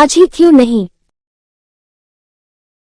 आज ही क्यों नहीं।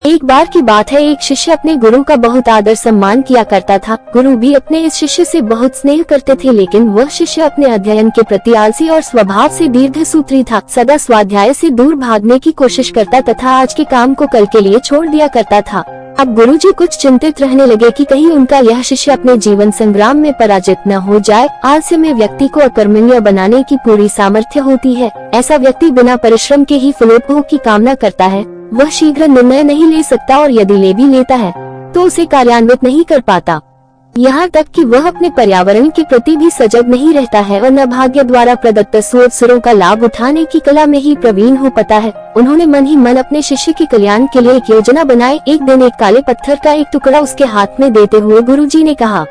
एक बार की बात है, एक शिष्य अपने गुरु का बहुत आदर सम्मान किया करता था। गुरु भी अपने इस शिष्य से बहुत स्नेह करते थे, लेकिन वह शिष्य अपने अध्ययन के प्रति आलसी और स्वभाव से दीर्घसूत्री था। सदा स्वाध्याय से दूर भागने की कोशिश करता तथा आज के काम को कल के लिए छोड़ दिया करता था। अब गुरुजी कुछ चिंतित रहने लगे कि कहीं उनका यह शिष्य अपने जीवन संग्राम में पराजित न हो जाए। आलस्य में व्यक्ति को अकर्मण्य बनाने की पूरी सामर्थ्य होती है। ऐसा व्यक्ति बिना परिश्रम के ही फलोपभोग की कामना करता है। वह शीघ्र निर्णय नहीं ले सकता और यदि ले भी लेता है तो उसे कार्यान्वित नहीं कर पाता। यहाँ तक कि वह अपने पर्यावरण के प्रति भी सजग नहीं रहता है और न भाग्य द्वारा प्रदत्त सुअवसरों का लाभ उठाने की कला में ही प्रवीण हो पाता है। उन्होंने मन ही मन अपने शिष्य के कल्याण के लिए एक योजना बनाई। एक दिन एक काले पत्थर का एक टुकड़ा उसके हाथ में देते हुए गुरुजी ने कहा,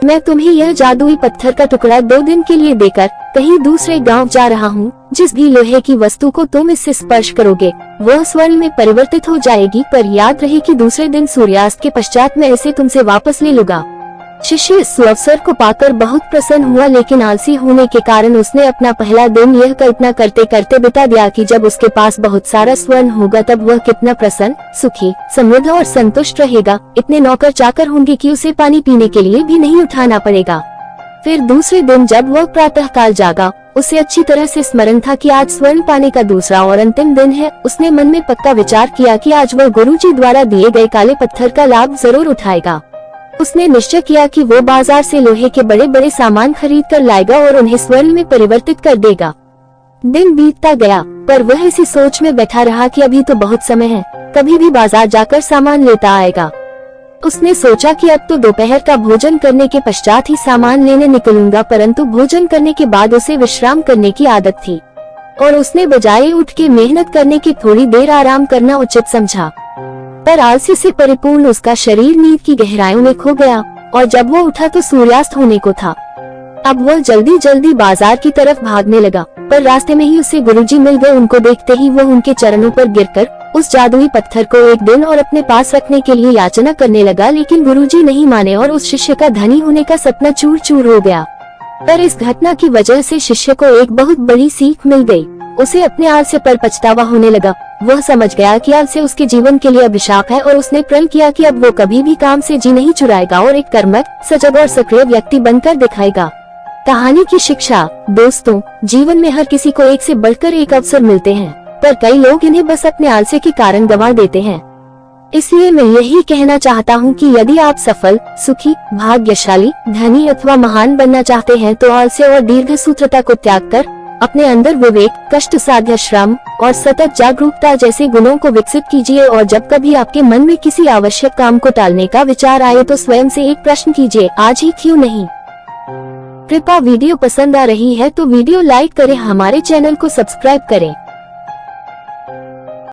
मैं तुम्हें यह जादुई पत्थर का टुकड़ा 2 दिन के लिए देकर कहीं दूसरे गांव जा रहा हूँ। जिस भी लोहे की वस्तु को तुम इससे स्पर्श करोगे वह स्वर्ण में परिवर्तित हो जाएगी, पर याद रहे कि दूसरे दिन सूर्यास्त के पश्चात मैं इसे तुमसे वापस ले लूंगा। शिष्य इस सुअवसर को पाकर बहुत प्रसन्न हुआ, लेकिन आलसी होने के कारण उसने अपना पहला दिन यह कल्पना करते करते बिता दिया कि जब उसके पास बहुत सारा स्वर्ण होगा तब वह कितना प्रसन्न, सुखी, समृद्ध और संतुष्ट रहेगा। इतने नौकर चाकर होंगे कि उसे पानी पीने के लिए भी नहीं उठाना पड़ेगा। फिर दूसरे दिन जब वह प्रातः काल जागा, उसे अच्छी तरह से स्मरण था कि आज स्वर्ण पाने का दूसरा और अंतिम दिन है। उसने मन में पक्का विचार किया कि आज वह गुरुजी द्वारा दिए गए काले पत्थर का लाभ जरूर उठाएगा। उसने निश्चय किया कि वो बाजार से लोहे के बड़े बड़े सामान खरीद कर लाएगा और उन्हें स्वर्ण में परिवर्तित कर देगा। दिन बीतता गया, पर वह इसी सोच में बैठा रहा कि अभी तो बहुत समय है, कभी भी बाजार जाकर सामान लेता आएगा। उसने सोचा कि अब तो दोपहर का भोजन करने के पश्चात ही सामान लेने निकलूंगा, परंतु भोजन करने के बाद उसे विश्राम करने की आदत थी और उसने बजाय उठ के मेहनत करने की थोड़ी देर आराम करना उचित समझा। पर आलसी से परिपूर्ण उसका शरीर नींद की गहराइयों में खो गया और जब वो उठा तो सूर्यास्त होने को था। अब वह जल्दी जल्दी बाजार की तरफ भागने लगा, पर रास्ते में ही उसे गुरुजी मिल गए। उनको देखते ही वह उनके चरणों पर गिरकर उस जादुई पत्थर को एक दिन और अपने पास रखने के लिए याचना करने लगा, लेकिन गुरुजी नहीं माने और उस शिष्य का धनी होने का सपना चूर चूर हो गया। पर इस घटना की वजह से शिष्य को एक बहुत बड़ी सीख मिल गई। उसे अपने आलस्य पर पछतावा होने लगा। वह समझ गया कि आलस्य उसके जीवन के लिए अभिशाप है और उसने प्रण किया कि अब वो कभी भी काम से जी नहीं चुराएगा और एक कर्मठ, सजग और सक्रिय व्यक्ति बनकर दिखाएगा। कहानी की शिक्षा, दोस्तों, जीवन में हर किसी को एक से बढ़कर एक अवसर मिलते हैं, पर कई लोग इन्हें बस अपने आलस्य के कारण गंवा देते हैं। इसलिए मैं यही कहना चाहता हूँ कि यदि आप सफल, सुखी, भाग्यशाली, धनी अथवा महान बनना चाहते हैं तो आलस्य और दीर्घसूत्रता को त्याग कर अपने अंदर विवेक, कष्ट साध्य श्रम और सतत जागरूकता जैसे गुणों को विकसित कीजिए। और जब कभी आपके मन में किसी आवश्यक काम को टालने का विचार आए तो स्वयं से एक प्रश्न कीजिए, आज ही क्यों नहीं। कृपया वीडियो पसंद आ रही है तो वीडियो लाइक करें, हमारे चैनल को सब्सक्राइब करें।